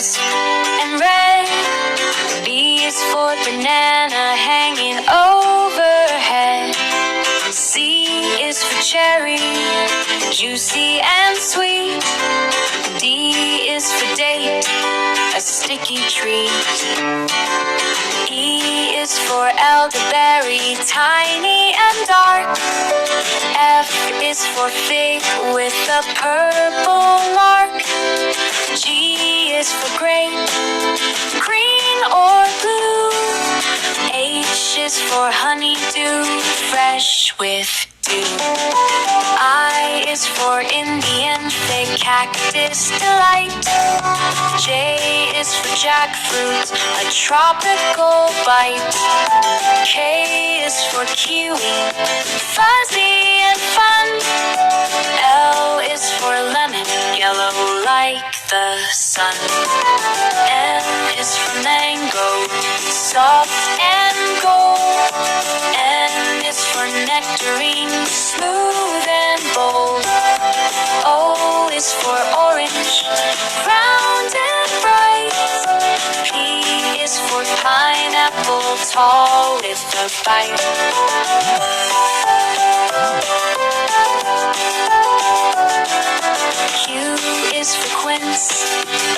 crisp and red. B is for banana hanging overhead. C is for cherry, juicy and sweet. D is for date, a sticky treat. E is for elderberry, tiny and dark. F is for fig with a purple mark. G is for grape, green or blue. H is for honeydew, fresh with dew. I is for Indian fig, cactus delight. J is for jackfruit, a tropical bite. K is for kiwi, fuzzy and fun. L is for lemon, yellow like the sun. N is for mango, soft and gold. N is for nectarine, smooth and bold. O is for orange, round and bright. P is for pineapple, tall with a bite. Q is for quince,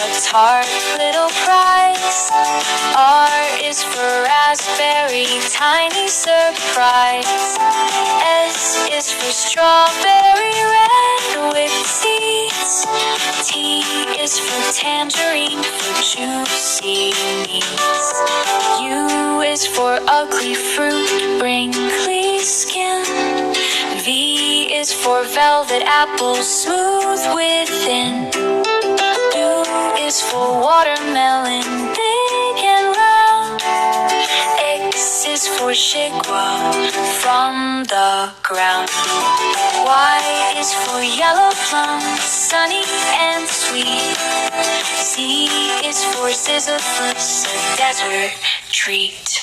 a tart little prize. R is for raspberry, tiny surprise. S is for strawberry, red with seeds. T is for tangerine, for juicy meats. U is for ugly fruit, wrinkly skin. V is for velvet apple, smooth within. U is for watermelon, big and round. X is for shikwa, from the ground. Y is for yellow plum, sunny and sweet. Z is for sisyphus, a desert treat.